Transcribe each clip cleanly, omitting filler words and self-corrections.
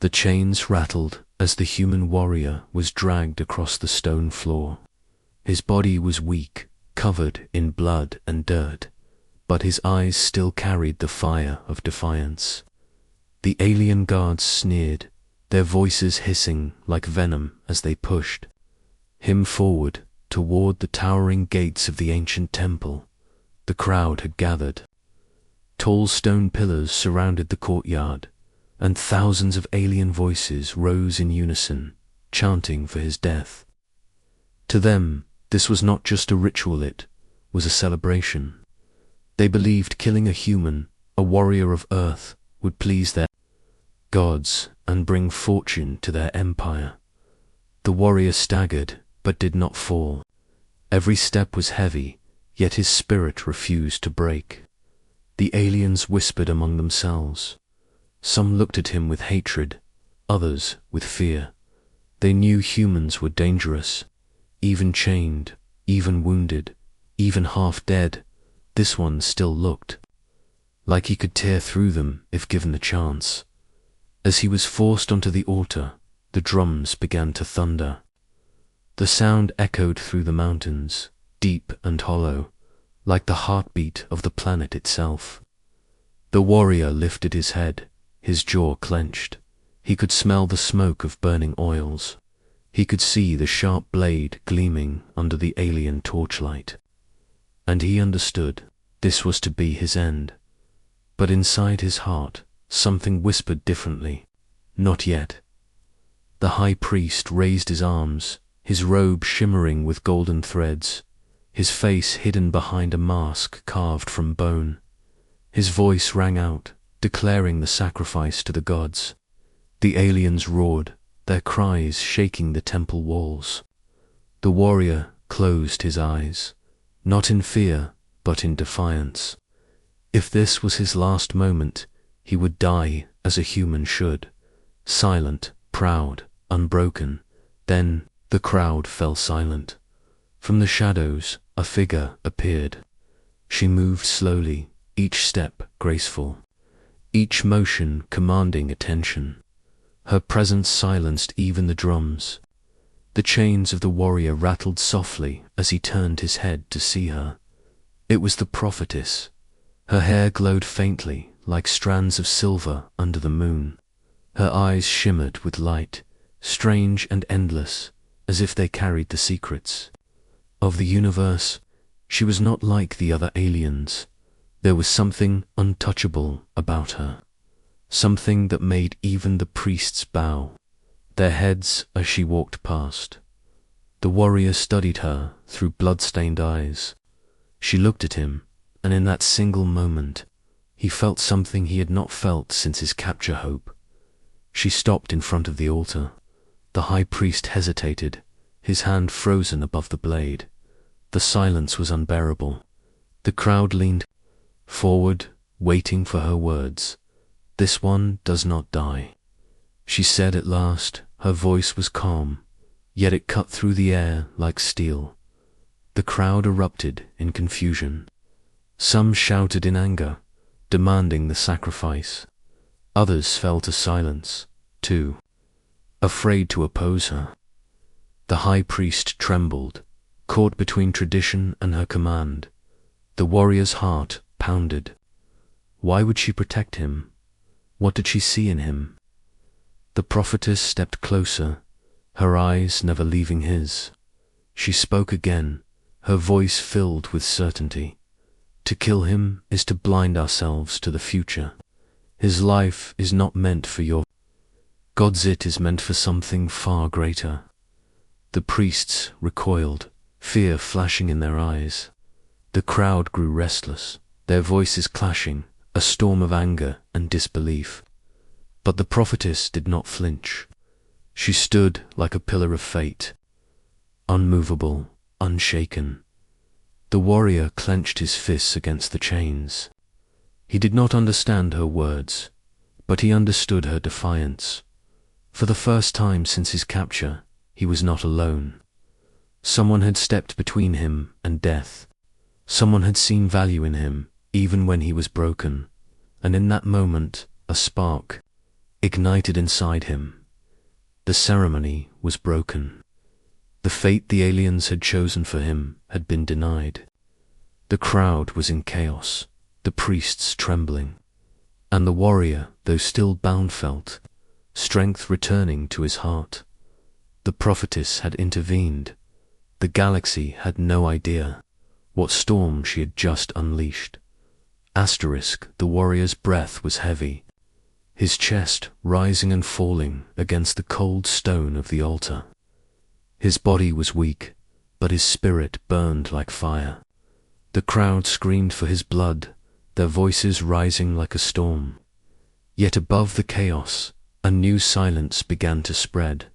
The chains rattled as the human warrior was dragged across the stone floor. His body was weak, covered in blood and dirt, but his eyes still carried the fire of defiance. The alien guards sneered, their voices hissing like venom as they pushed him forward toward the towering gates of the ancient temple. The crowd had gathered. Tall stone pillars surrounded the courtyard, and thousands of alien voices rose in unison, chanting for his death. To them, this was not just a ritual, it was a celebration. They believed killing a human, a warrior of Earth, would please their gods and bring fortune to their empire. The warrior staggered, but did not fall. Every step was heavy, yet his spirit refused to break. The aliens whispered among themselves. Some looked at him with hatred, others with fear. They knew humans were dangerous, even chained, even wounded, even half dead. This one still looked like he could tear through them if given the chance. As he was forced onto the altar, the drums began to thunder. The sound echoed through the mountains, deep and hollow, like the heartbeat of the planet itself. The warrior lifted his head, his jaw clenched. He could smell the smoke of burning oils. He could see the sharp blade gleaming under the alien torchlight. And he understood this was to be his end. But inside his heart, something whispered differently. Not yet. The high priest raised his arms, his robe shimmering with golden threads, his face hidden behind a mask carved from bone. His voice rang out, declaring the sacrifice to the gods. The aliens roared, their cries shaking the temple walls. The warrior closed his eyes, not in fear, but in defiance. If this was his last moment, he would die as a human should, silent, proud, unbroken. Then the crowd fell silent. From the shadows, a figure appeared. She moved slowly, each step graceful, each motion commanding attention. Her presence silenced even the drums. The chains of the warrior rattled softly as he turned his head to see her. It was the prophetess. Her hair glowed faintly, like strands of silver under the moon. Her eyes shimmered with light, strange and endless, as if they carried the secrets of the universe. She was not like the other aliens. There was something untouchable about her, something that made even the priests bow their heads as she walked past. The warrior studied her through blood-stained eyes. She looked at him, and in that single moment, he felt something he had not felt since his capture hope. She stopped in front of the altar. The high priest hesitated, his hand frozen above the blade. The silence was unbearable. The crowd leaned forward, waiting for her words. "This one does not die," she said at last. Her voice was calm, yet it cut through the air like steel. The crowd erupted in confusion. Some shouted in anger, demanding the sacrifice. Others fell to silence, too, afraid to oppose her. The high priest trembled, caught between tradition and her command. The warrior's heart pounded. Why would she protect him? What did she see in him? The prophetess stepped closer, her eyes never leaving his. She spoke again, her voice filled with certainty. To kill him is to blind ourselves to the future. His life is not meant for your gods, it is meant for something far greater. The priests recoiled, fear flashing in their eyes. The crowd grew restless, their voices clashing, a storm of anger and disbelief. But the prophetess did not flinch. She stood like a pillar of fate, unmovable, unshaken. The warrior clenched his fists against the chains. He did not understand her words, but he understood her defiance. For the first time since his capture, he was not alone. Someone had stepped between him and death. Someone had seen value in him, even when he was broken. And in that moment, a spark ignited inside him. The ceremony was broken. The fate the aliens had chosen for him had been denied. The crowd was in chaos, the priests trembling, and the warrior, though still bound, felt strength returning to his heart. The prophetess had intervened. The galaxy had no idea what storm she had just unleashed. The warrior's breath was heavy, his chest rising and falling against the cold stone of the altar. His body was weak, but his spirit burned like fire. The crowd screamed for his blood, their voices rising like a storm. Yet above the chaos, a new silence began to spread.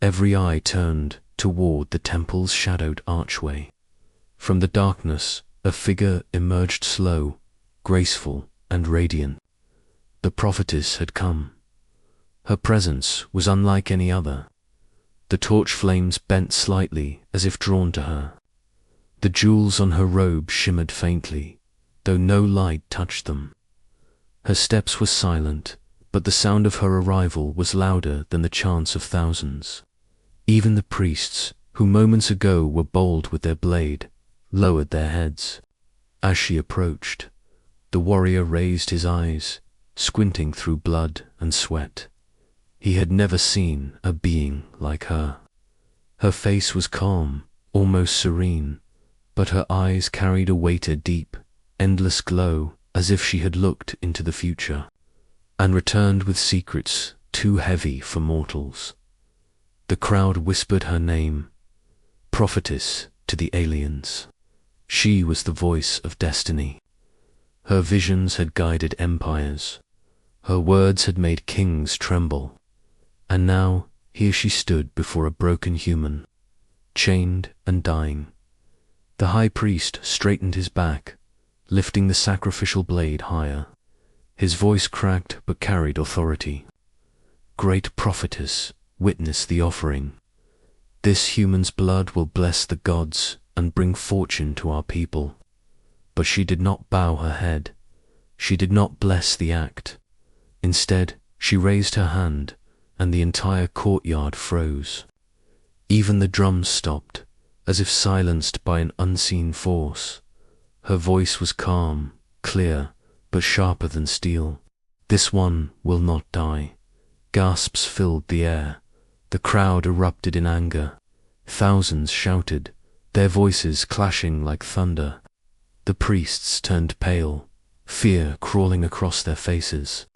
Every eye turned toward the temple's shadowed archway. From the darkness, a figure emerged, slow, graceful, and radiant. The prophetess had come. Her presence was unlike any other. The torch flames bent slightly as if drawn to her. The jewels on her robe shimmered faintly, though no light touched them. Her steps were silent, but the sound of her arrival was louder than the chants of thousands. Even the priests, who moments ago were bold with their blade, lowered their heads. As she approached, the warrior raised his eyes, squinting through blood and sweat. He had never seen a being like her. Her face was calm, almost serene, but her eyes carried a weighted, deep, endless glow, as if she had looked into the future, and returned with secrets too heavy for mortals. The crowd whispered her name, Prophetess, to the aliens. She was the voice of destiny. Her visions had guided empires. Her words had made kings tremble. And now, here she stood before a broken human, chained and dying. The high priest straightened his back, lifting the sacrificial blade higher. His voice cracked but carried authority. Great prophetess, witness the offering. This human's blood will bless the gods and bring fortune to our people. But she did not bow her head. She did not bless the act. Instead, she raised her hand, and the entire courtyard froze. Even the drums stopped, as if silenced by an unseen force. Her voice was calm, clear, but sharper than steel. This one will not die. Gasps filled the air. The crowd erupted in anger. Thousands shouted, their voices clashing like thunder. The priests turned pale, fear crawling across their faces.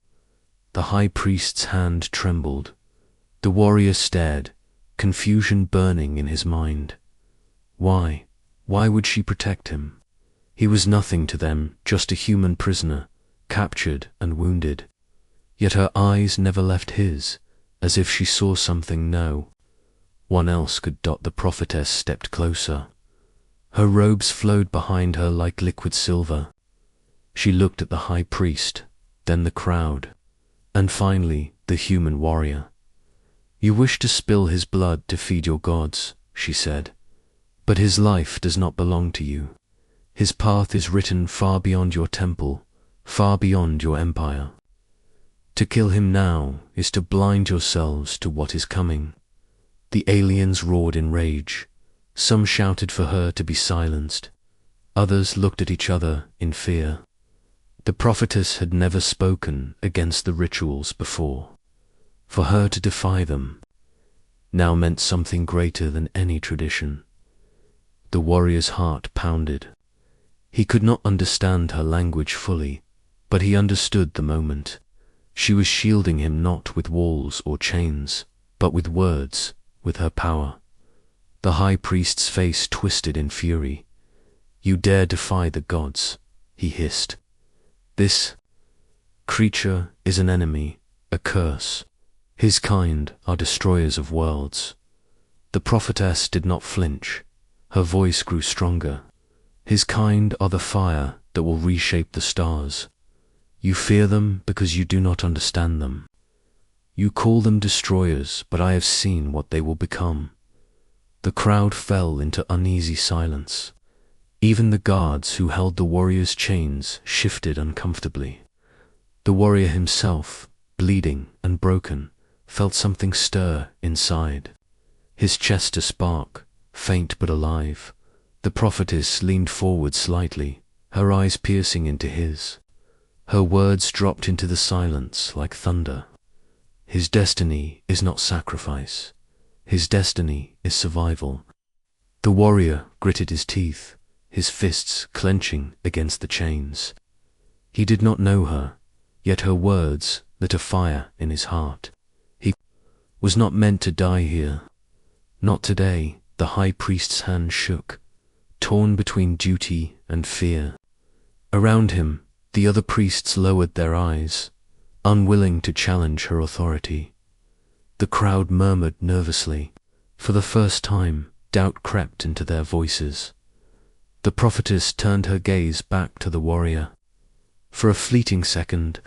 The high priest's hand trembled. The warrior stared, confusion burning in his mind. Why? Why would she protect him? He was nothing to them, just a human prisoner, captured and wounded. Yet her eyes never left his, as if she saw something no one else could. The prophetess stepped closer. Her robes flowed behind her like liquid silver. She looked at the high priest, then the crowd, and finally the human warrior. You wish to spill his blood to feed your gods, she said, but his life does not belong to you. His path is written far beyond your temple, far beyond your empire. To kill him now is to blind yourselves to what is coming. The aliens roared in rage. Some shouted for her to be silenced. Others looked at each other in fear. The prophetess had never spoken against the rituals before. For her to defy them now meant something greater than any tradition. The warrior's heart pounded. He could not understand her language fully, but he understood the moment. She was shielding him not with walls or chains, but with words, with her power. The high priest's face twisted in fury. You dare defy the gods, he hissed. This creature is an enemy, a curse. His kind are destroyers of worlds. The prophetess did not flinch. Her voice grew stronger. His kind are the fire that will reshape the stars. You fear them because you do not understand them. You call them destroyers, but I have seen what they will become. The crowd fell into uneasy silence. Even the guards who held the warrior's chains shifted uncomfortably. The warrior himself, bleeding and broken, felt something stir inside. His chest a spark, faint but alive. The prophetess leaned forward slightly, her eyes piercing into his. Her words dropped into the silence like thunder. His destiny is not sacrifice. His destiny is survival. The warrior gritted his teeth, his fists clenching against the chains. He did not know her, yet her words lit a fire in his heart. He was not meant to die here. Not today. The high priest's hand shook, torn between duty and fear. Around him, the other priests lowered their eyes, unwilling to challenge her authority. The crowd murmured nervously. For the first time, doubt crept into their voices. The prophetess turned her gaze back to the warrior. For a fleeting second,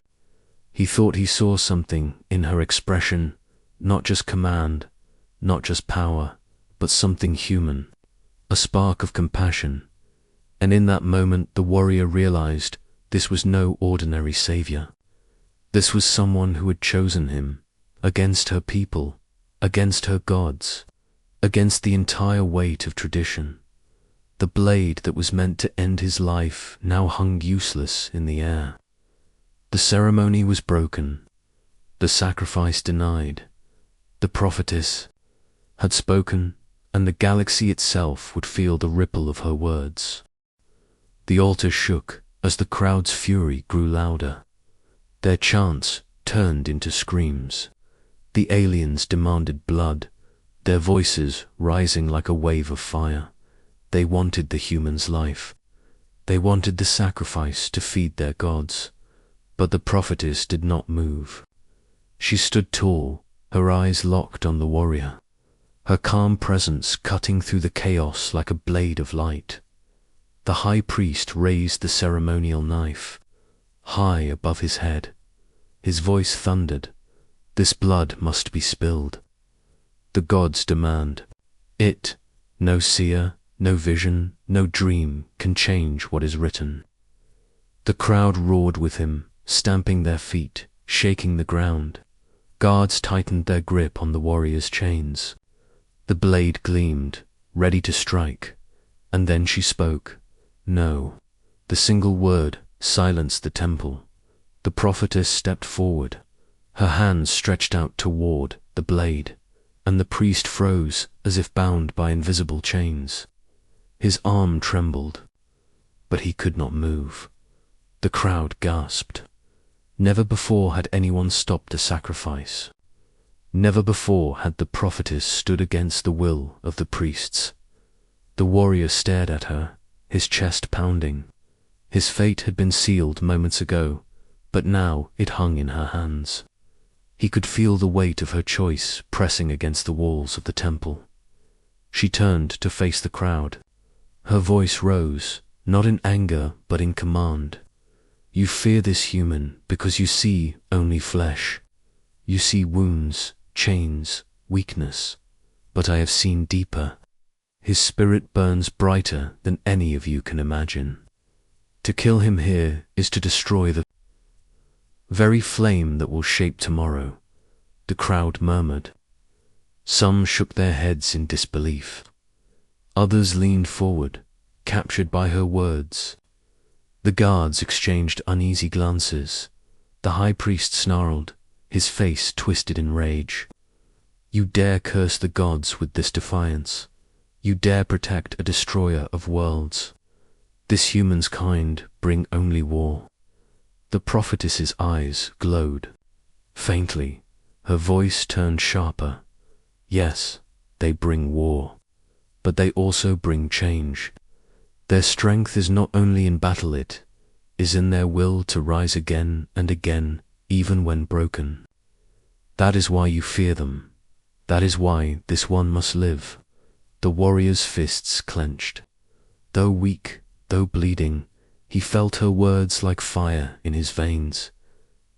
he thought he saw something in her expression, not just command, not just power, but something human, a spark of compassion. And in that moment the warrior realized this was no ordinary savior. This was someone who had chosen him, against her people, against her gods, against the entire weight of tradition. The blade that was meant to end his life now hung useless in the air. The ceremony was broken, the sacrifice denied. The prophetess had spoken, and the galaxy itself would feel the ripple of her words. The altar shook as the crowd's fury grew louder. Their chants turned into screams. The aliens demanded blood, their voices rising like a wave of fire. They wanted the human's life. They wanted the sacrifice to feed their gods. But the prophetess did not move. She stood tall, her eyes locked on the warrior, her calm presence cutting through the chaos like a blade of light. The high priest raised the ceremonial knife, high above his head. His voice thundered, "This blood must be spilled. The gods demand it. No seer, no vision, no dream can change what is written." The crowd roared with him, stamping their feet, shaking the ground. Guards tightened their grip on the warrior's chains. The blade gleamed, ready to strike, and then she spoke. No. The single word silenced the temple. The prophetess stepped forward, her hands stretched out toward the blade, and the priest froze as if bound by invisible chains. His arm trembled, but he could not move. The crowd gasped. Never before had anyone stopped a sacrifice. Never before had the prophetess stood against the will of the priests. The warrior stared at her, his chest pounding. His fate had been sealed moments ago, but now it hung in her hands. He could feel the weight of her choice pressing against the walls of the temple. She turned to face the crowd. Her voice rose, not in anger but in command. You fear this human because you see only flesh. You see wounds, chains, weakness, but I have seen deeper. His spirit burns brighter than any of you can imagine. To kill him here is to destroy the very flame that will shape tomorrow. The crowd murmured. Some shook their heads in disbelief. Others leaned forward, captured by her words. The guards exchanged uneasy glances. The high priest snarled, his face twisted in rage. You dare curse the gods with this defiance? You dare protect a destroyer of worlds? This human's kind bring only war. The prophetess's eyes glowed. Faintly, her voice turned sharper. Yes, they bring war, but they also bring change. Their strength is not only in battle, it is in their will to rise again and again, even when broken. That is why you fear them. That is why this one must live. The warrior's fists clenched. Though weak, though bleeding, he felt her words like fire in his veins.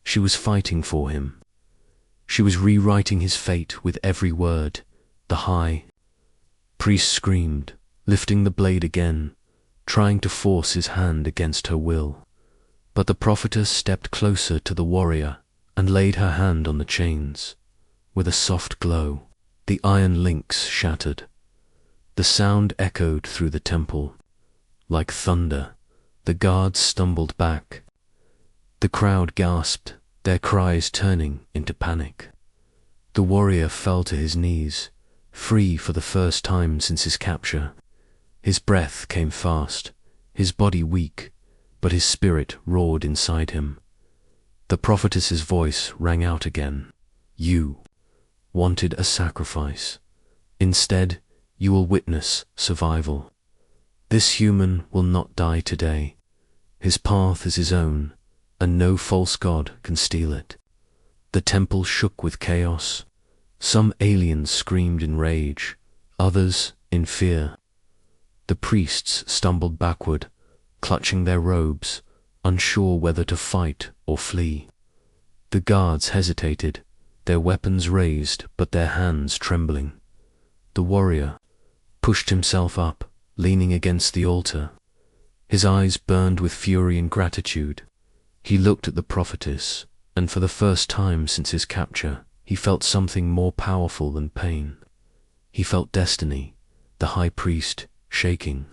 She was fighting for him. She was rewriting his fate with every word. The high priest screamed, lifting the blade again, trying to force his hand against her will. But the prophetess stepped closer to the warrior, and laid her hand on the chains. With a soft glow, the iron links shattered. The sound echoed through the temple. Like thunder, the guards stumbled back. The crowd gasped, their cries turning into panic. The warrior fell to his knees, free for the first time since his capture. His breath came fast, his body weak, but his spirit roared inside him. The prophetess's voice rang out again. You wanted a sacrifice. Instead, you will witness survival. This human will not die today. His path is his own, and no false god can steal it. The temple shook with chaos. Some aliens screamed in rage, others in fear. The priests stumbled backward, clutching their robes, unsure whether to fight or flee. The guards hesitated, their weapons raised but their hands trembling. The warrior pushed himself up, leaning against the altar. His eyes burned with fury and gratitude. He looked at the prophetess, and for the first time since his capture, he felt something more powerful than pain. He felt destiny, the high priest shaking.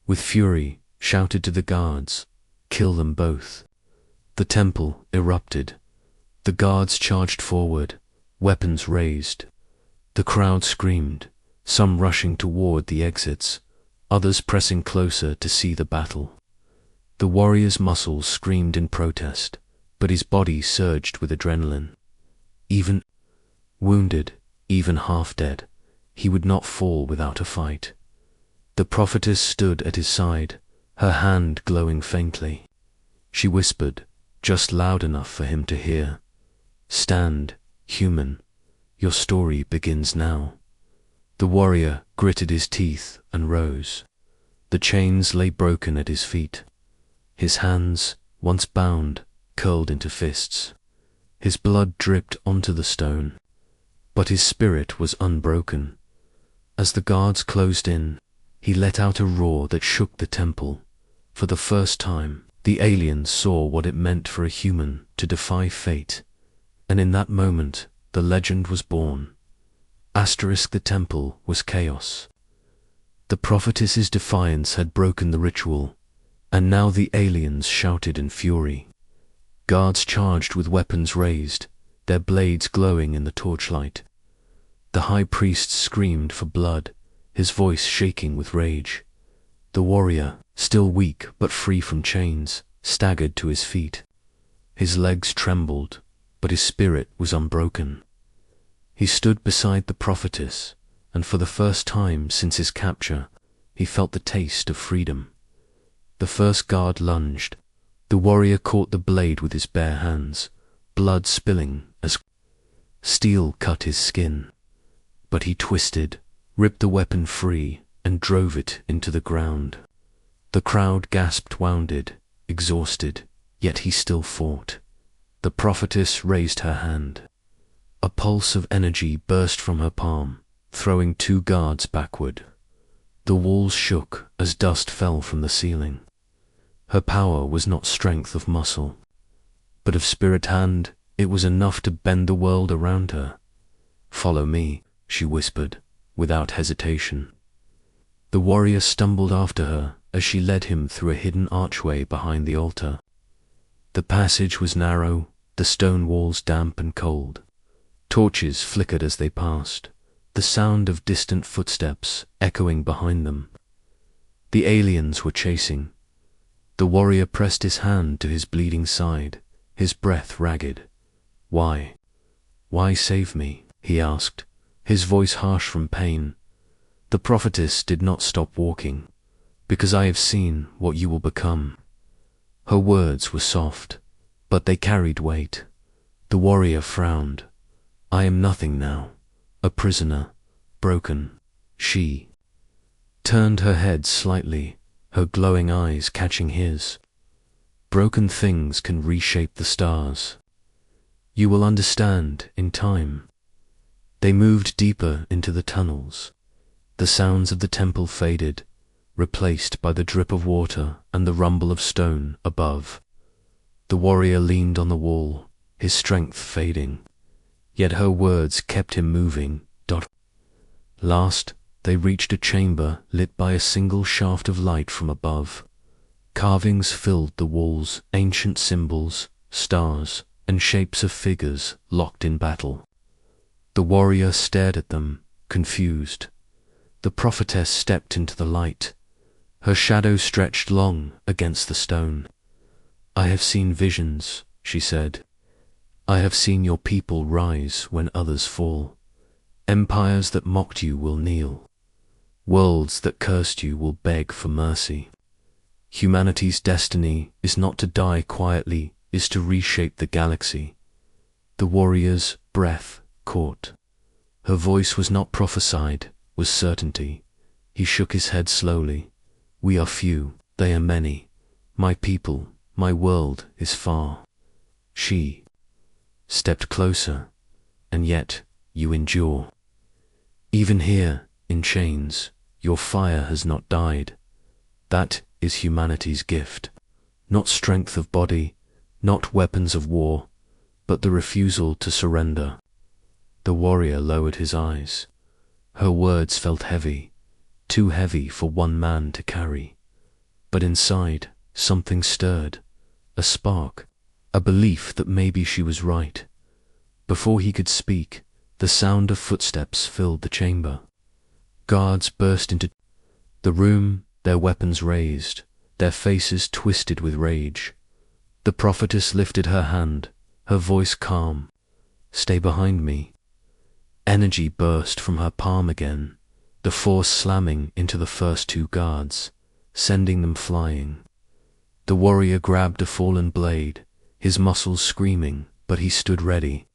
With fury, shouted to the guards, "Kill them both." The temple erupted. The guards charged forward, weapons raised. The crowd screamed, some rushing toward the exits, others pressing closer to see the battle. The warrior's muscles screamed in protest, but his body surged with adrenaline. Even wounded, even half dead, he would not fall without a fight. The prophetess stood at his side, her hand glowing faintly. She whispered, just loud enough for him to hear, "Stand, human. Your story begins now." The warrior gritted his teeth and rose. The chains lay broken at his feet. His hands, once bound, curled into fists. His blood dripped onto the stone, but his spirit was unbroken. As the guards closed in, he let out a roar that shook the temple. For the first time, the aliens saw what it meant for a human to defy fate, and in that moment, the legend was born. The temple was chaos. The prophetess's defiance had broken the ritual, and now the aliens shouted in fury. Guards charged with weapons raised, their blades glowing in the torchlight. The high priest screamed for blood, his voice shaking with rage. The warrior, still weak but free from chains, staggered to his feet. His legs trembled, but his spirit was unbroken. He stood beside the prophetess, and for the first time since his capture, he felt the taste of freedom. The first guard lunged. The warrior caught the blade with his bare hands, blood spilling as steel cut his skin. But he twisted, ripped the weapon free, and drove it into the ground. The crowd gasped, wounded, exhausted, yet he still fought. The prophetess raised her hand. A pulse of energy burst from her palm, throwing two guards backward. The walls shook as dust fell from the ceiling. Her power was not strength of muscle, but of spirit hand. It was enough to bend the world around her. "Follow me," she whispered, without hesitation. The warrior stumbled after her as she led him through a hidden archway behind the altar. The passage was narrow, the stone walls damp and cold. Torches flickered as they passed, the sound of distant footsteps echoing behind them. The aliens were chasing. The warrior pressed his hand to his bleeding side, his breath ragged. "Why? Why save me?" he asked, his voice harsh from pain. The prophetess did not stop walking. "Because I have seen what you will become." Her words were soft, but they carried weight. The warrior frowned. "I am nothing now, a prisoner, broken." She turned her head slightly, her glowing eyes catching his. "Broken things can reshape the stars. You will understand in time." They moved deeper into the tunnels. The sounds of the temple faded, replaced by the drip of water and the rumble of stone above. The warrior leaned on the wall, his strength fading. Yet her words kept him moving. Last, they reached a chamber lit by a single shaft of light from above. Carvings filled the walls, ancient symbols, stars, and shapes of figures locked in battle. The warrior stared at them, confused. The prophetess stepped into the light. Her shadow stretched long against the stone. "I have seen visions," she said. "I have seen your people rise when others fall. Empires that mocked you will kneel. Worlds that cursed you will beg for mercy. Humanity's destiny is not to die quietly, is to reshape the galaxy." The warrior's breath caught. Her voice was not prophesied, was certainty. He shook his head slowly. "We are few, they are many. My people, my world is far." She stepped closer. "And yet you endure. Even here, in chains, your fire has not died. That is humanity's gift. Not strength of body, not weapons of war, but the refusal to surrender." The warrior lowered his eyes. Her words felt heavy, too heavy for one man to carry. But inside, something stirred, a spark, a belief that maybe she was right. Before he could speak, the sound of footsteps filled the chamber. Guards burst into the room, their weapons raised, their faces twisted with rage. The prophetess lifted her hand, her voice calm. "Stay behind me." Energy burst from her palm again, the force slamming into the first two guards, sending them flying. The warrior grabbed a fallen blade, his muscles screaming, but he stood ready.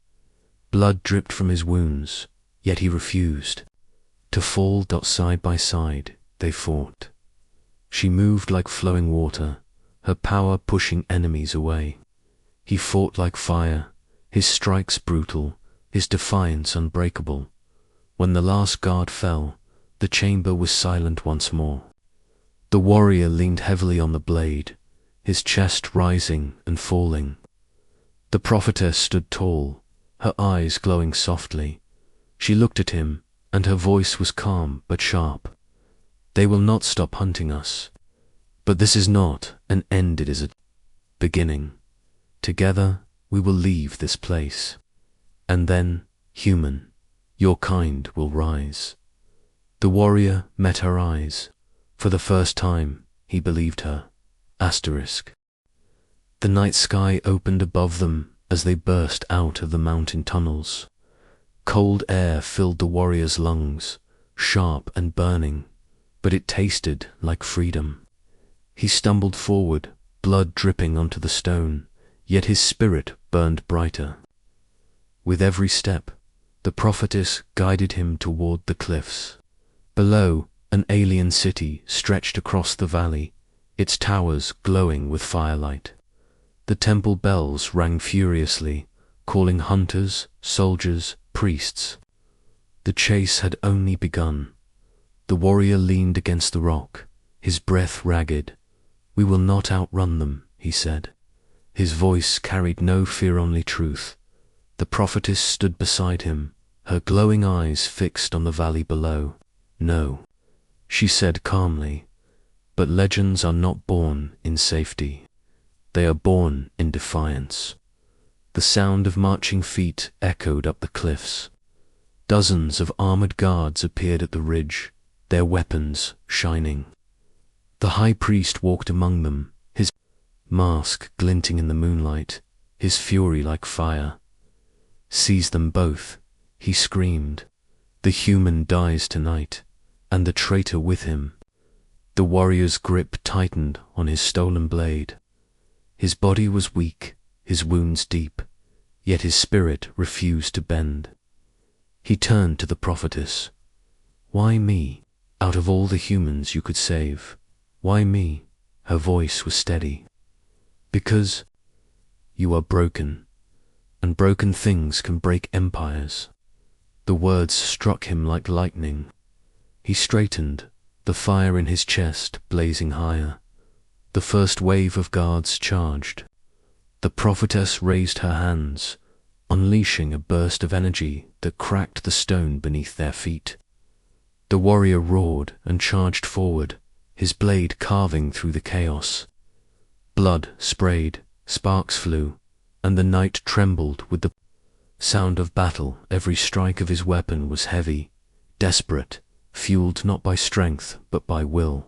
Blood dripped from his wounds, yet he refused to fall. Side by side, they fought. She moved like flowing water, her power pushing enemies away. He fought like fire, his strikes brutal, his defiance unbreakable. When the last guard fell, the chamber was silent once more. The warrior leaned heavily on the blade, his chest rising and falling. The prophetess stood tall, her eyes glowing softly. She looked at him, and her voice was calm but sharp. "They will not stop hunting us. But this is not an end, it is a beginning. Together we will leave this place. And then, human, your kind will rise." The warrior met her eyes. For the first time, he believed her. The night sky opened above them as they burst out of the mountain tunnels. Cold air filled the warrior's lungs, sharp and burning, but it tasted like freedom. He stumbled forward, blood dripping onto the stone, yet his spirit burned brighter. With every step, the prophetess guided him toward the cliffs. Below, an alien city stretched across the valley, its towers glowing with firelight. The temple bells rang furiously, calling hunters, soldiers, priests. The chase had only begun. The warrior leaned against the rock, his breath ragged. "We will not outrun them," he said. His voice carried no fear, only truth. The prophetess stood beside him, her glowing eyes fixed on the valley below. "No," she said calmly, "but legends are not born in safety. They are born in defiance." The sound of marching feet echoed up the cliffs. Dozens of armored guards appeared at the ridge, their weapons shining. The high priest walked among them, his mask glinting in the moonlight, his fury like fire. "Seize them both," he screamed. "The human dies tonight, and the traitor with him." The warrior's grip tightened on his stolen blade. His body was weak, his wounds deep, yet his spirit refused to bend. He turned to the prophetess. "Why me? Out of all the humans you could save, why me?" Her voice was steady. "Because you are broken, and broken things can break empires." The words struck him like lightning. He straightened, the fire in his chest blazing higher. The first wave of guards charged. The prophetess raised her hands, unleashing a burst of energy that cracked the stone beneath their feet. The warrior roared and charged forward, his blade carving through the chaos. Blood sprayed, sparks flew, and the night trembled with the sound of battle. Every strike of his weapon was heavy, desperate, fueled not by strength but by will.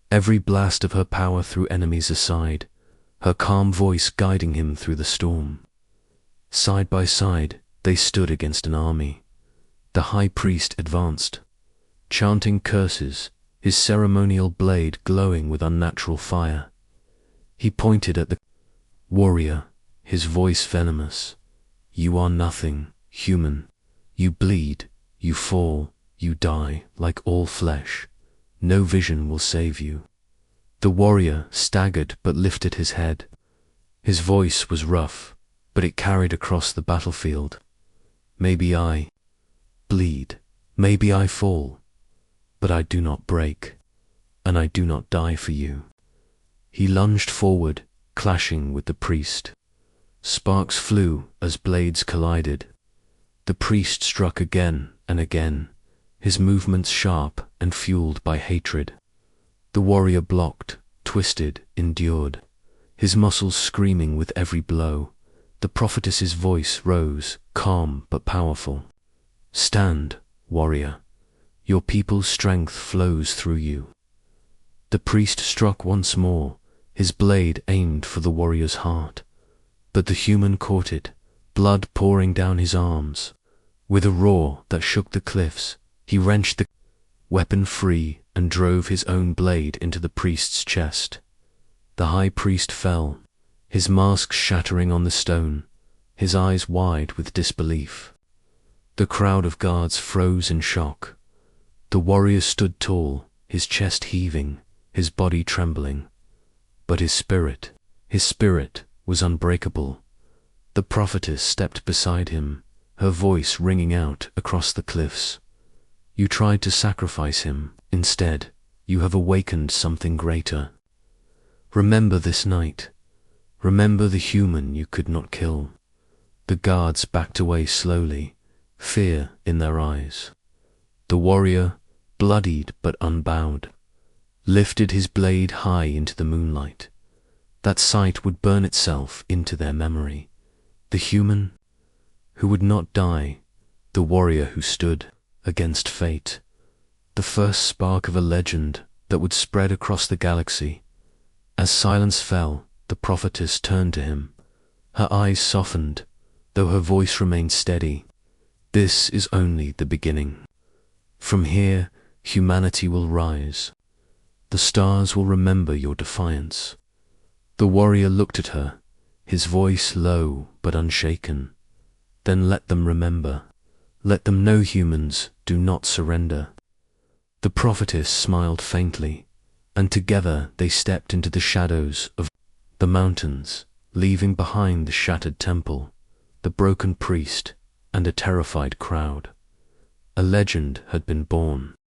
Every blast of her power threw enemies aside, her calm voice guiding him through the storm. Side by side, they stood against an army. The high priest advanced, chanting curses, his ceremonial blade glowing with unnatural fire. He pointed at the warrior, his voice venomous. "You are nothing, human. You bleed, you fall, you die like all flesh. No vision will save you." The warrior staggered but lifted his head. His voice was rough, but it carried across the battlefield. "Maybe I bleed, maybe I fall, but I do not break, and I do not die for you." He lunged forward, clashing with the priest. Sparks flew as blades collided. The priest struck again and again, his movements sharp and fueled by hatred. The warrior blocked, twisted, endured, his muscles screaming with every blow. The prophetess's voice rose, calm but powerful. "Stand, warrior. Your people's strength flows through you." The priest struck once more, his blade aimed for the warrior's heart. But the human caught it, blood pouring down his arms. With a roar that shook the cliffs, he wrenched the weapon free and drove his own blade into the priest's chest. The high priest fell, his mask shattering on the stone, his eyes wide with disbelief. The crowd of guards froze in shock. The warrior stood tall, his chest heaving, his body trembling. But his spirit was unbreakable. The prophetess stepped beside him, her voice ringing out across the cliffs. "You tried to sacrifice him. Instead, you have awakened something greater. Remember this night. Remember the human you could not kill." The guards backed away slowly, fear in their eyes. The warrior, bloodied but unbowed, lifted his blade high into the moonlight. That sight would burn itself into their memory. The human who would not die, the warrior who stood against fate. The first spark of a legend that would spread across the galaxy. As silence fell, the prophetess turned to him. Her eyes softened, though her voice remained steady. "This is only the beginning. From here, humanity will rise. The stars will remember your defiance." The warrior looked at her, his voice low but unshaken. "Then let them remember. Let them know humans do not surrender." The prophetess smiled faintly, and together they stepped into the shadows of the mountains, leaving behind the shattered temple, the broken priest, and a terrified crowd. A legend had been born.